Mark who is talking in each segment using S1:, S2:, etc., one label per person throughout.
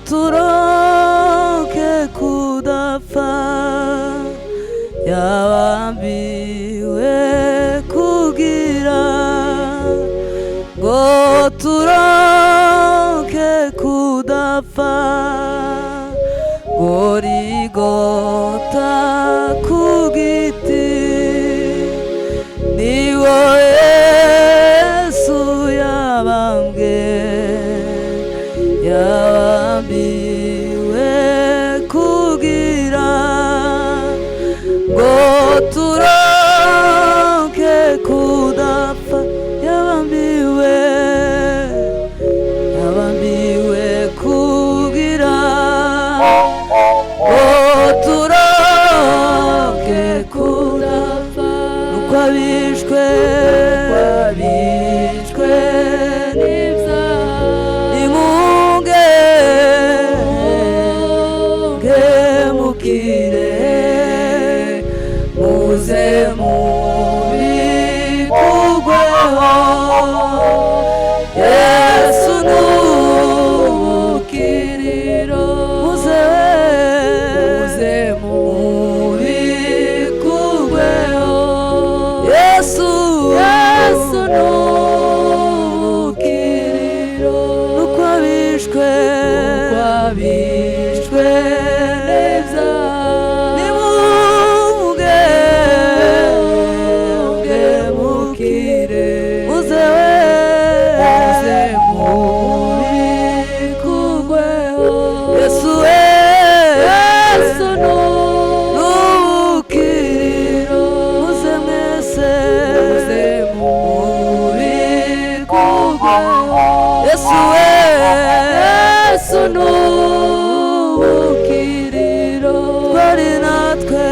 S1: turoke kudapfa yabambiwe kugira ngo turoke kudapfa Gorigota ku giti niwo Yesu yabambwe yabambiwe kugira ngo turoke kudapfa yabambiwe kugira ngo turoke kudapfa nuko abishwe muze mubikugweho Yesu n'ubukiriro muze mubikugweho Yesu n'ubukiriro nuko abishwe Yesu n'ubukiriro twari natwe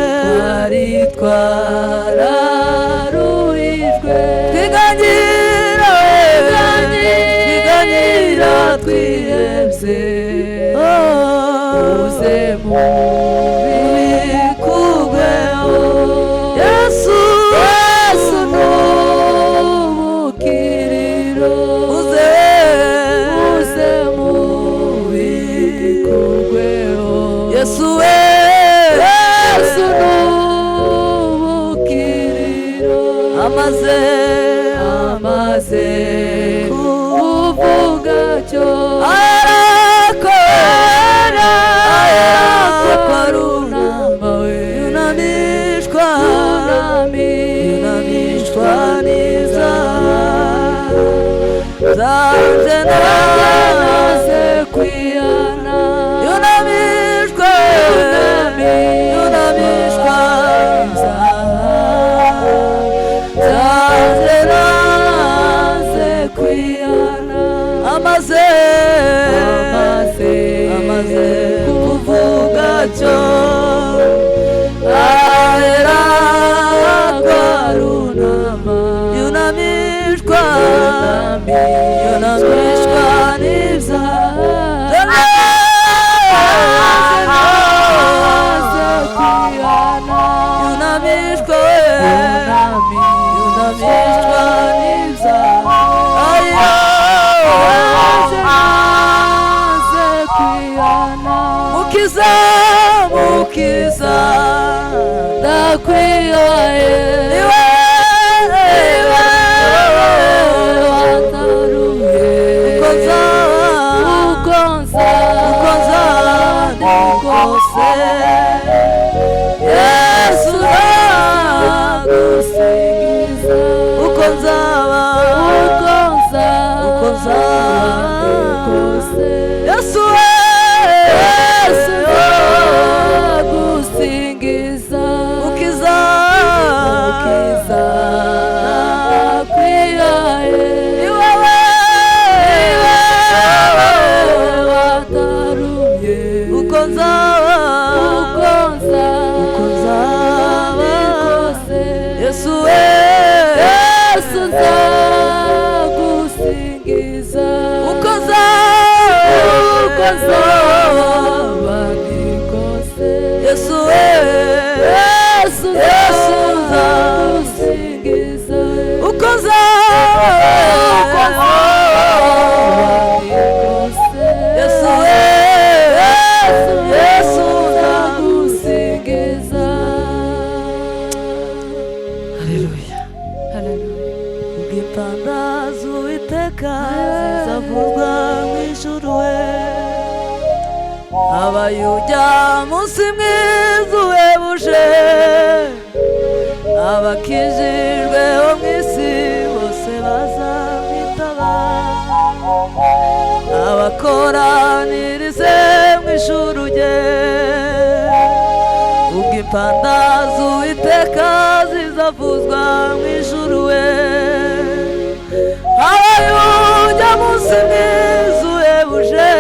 S1: twararuhijwe twiganyira twihebye muze mubikugweho Yesu n'ubukiriro muze Yesu n'ubukiriro amaze kuvuga cyo arakora arunama we yunamishwa n'iza zanje naze kwiyana yunamishwa zanje naze kwiyana amaze kuvuga cyo ahera kwarunama yunamishwa n'ibya Mukiza ndakwihaye niwe wataruye uko nzaba kose Yesu nagusingiza uko nzaba kose Yesu abayujya munsi mwiza uhebuje, abakijijwe bo mu isi bose bazamwitaba, abakoranirize mu ijuru rye, ubwo impanda z'Uwiteka zizavuzwa mu ijuru we. Abayujya munsi mwiza uhebuje,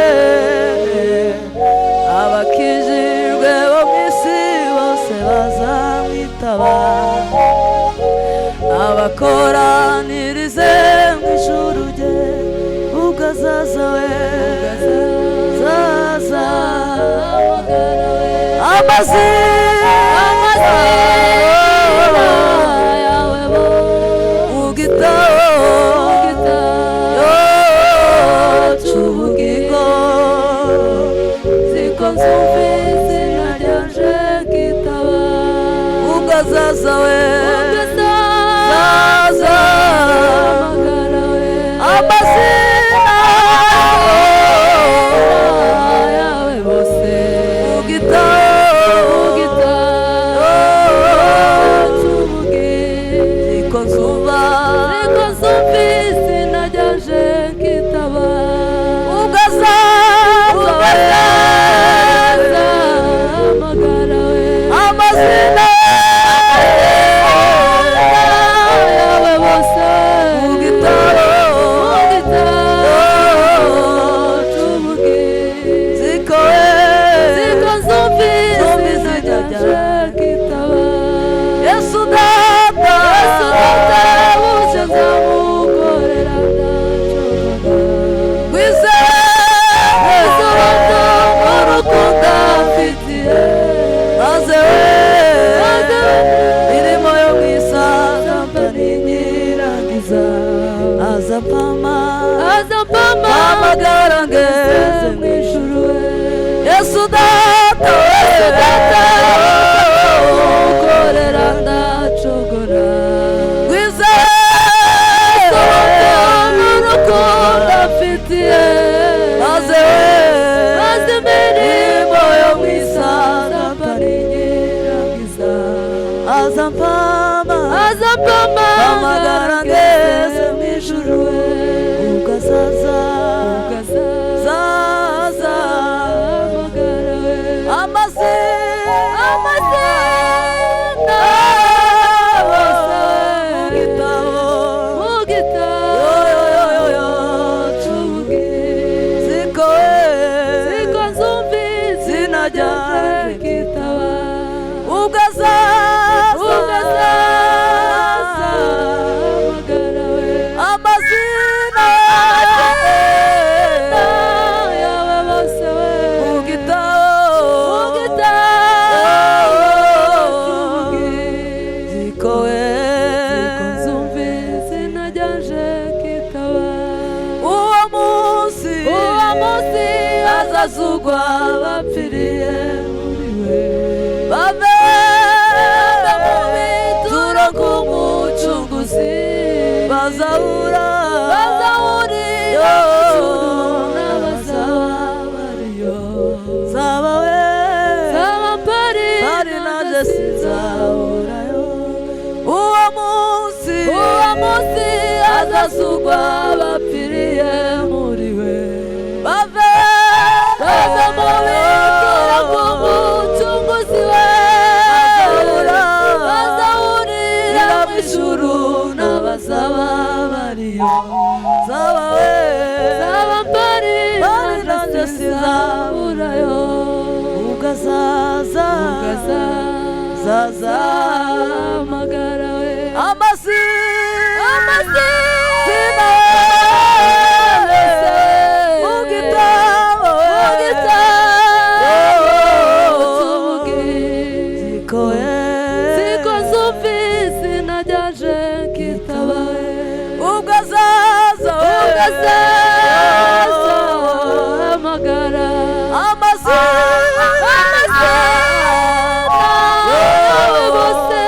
S1: abakijijwe bo mu isi bose bazamwitaba, abakoranirize mu ijuru rye, ubwo azaza we, zaza amazina yawe mu gitabo cy'ubugingo, ziko nzumva izina ryanje kitaba, ubwo azaza we, zaza amazina yawe bose mu gitabo cy'ubugingo, ziko nzumva izina ryanje kitaba, ubwo azaza amagara we, amazina yawe bose mu gitabo cy'ubugingo, ziko nzumva izina ryanje kitaba, Yesu data bucya nzamukorera urukundo mfitiye, maze we imirimo yo mu isaza mpaninyirangiza, azampama amagara ngeze mu ijuru we. Yesu data ukorera ndacogora, urukundo mfitiye, maze imirimo yo mu isaza mpaninyirangiza, azampama amagara ngeze mu ijuru we, ubwo azaza amagara we, amazina bose mu gitabo cy'ubugingo, ziko nzumva izina ryanje kitaba, ubwo azaza amagara we, amazina yawe bose we mu gitabo cy'ubugingo, ziko nzumva izina ryanje kitaba, uwo munsi azazugwa abapfiriye muri we, bave mu bituro nk'umucunguzi, bazahura iyo n'abazaba bariyo, zaba we pari naje sinzahurayo, uwo munsi azazugwa abapfiriye muri we, bave mu bituro nk'umucunguzi we, bazahurira mu ijuru n'abazaba bariyo, zaba we pari naje sinzahurayo, ubwo azaza amagara we, amazina mu gitabo cy'ubugingo, ziko nzumva izina ryanje kitaba, ubwo azaza amagara, amazina yawe bose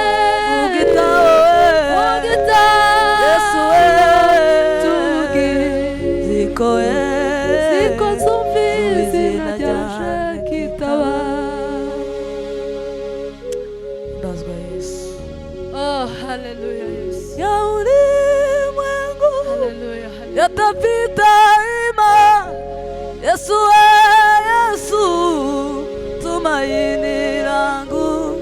S1: tumaini langu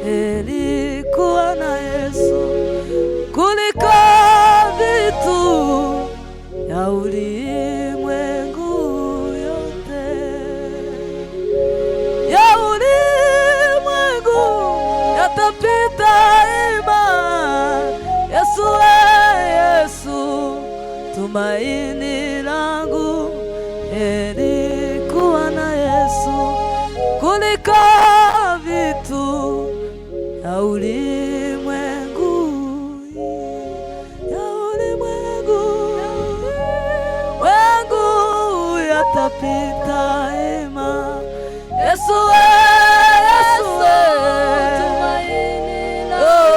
S1: ilikuwa na Yesu kuliko vitu ya ulimwengu yote, ya ulimwengu yatapita ima. Yesu, Yesu, tumaini langu ilikuwa na Yesu kuliko vitu ya ulimwengu, ya ulimwengu yatapita ima. Yesu, Yesu, tumaini langu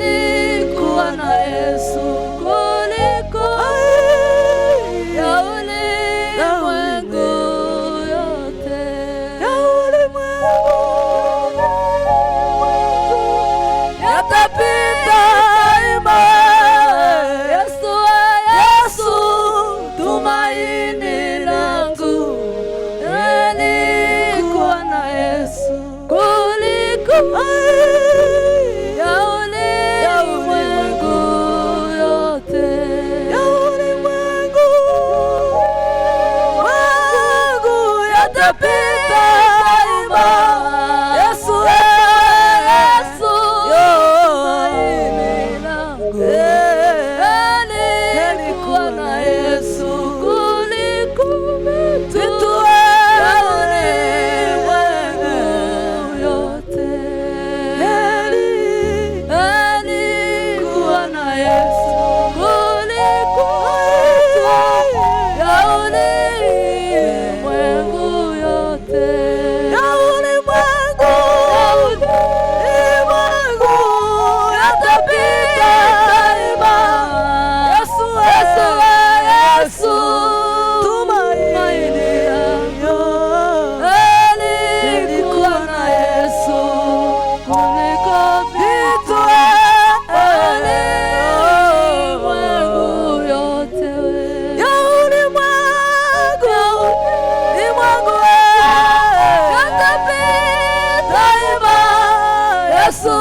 S1: ilikuwa na Yesu kuliko ya ulimwengu yote, ya ulimwengu yatapita ima. Yesu, Yesu, tumaini langu ilikuwa na Yesu kuliko ya ulimwengu yote, ya ulimwengu yatapita ima. Yesu, Yesu, tumaini langu ilikuwa na Yesu kuliko vitu ya ulimwengu yote, ilikuwa na Yesu kuliko ya ulimwengu yote, ya ulimwengu yatapita ima. Yesu, Yesu, Yesu, tumaini langu ilikuwa na Yesu kuliko vitu ulimwengu yote, ya ulimwengu yatapita ima. Yesu,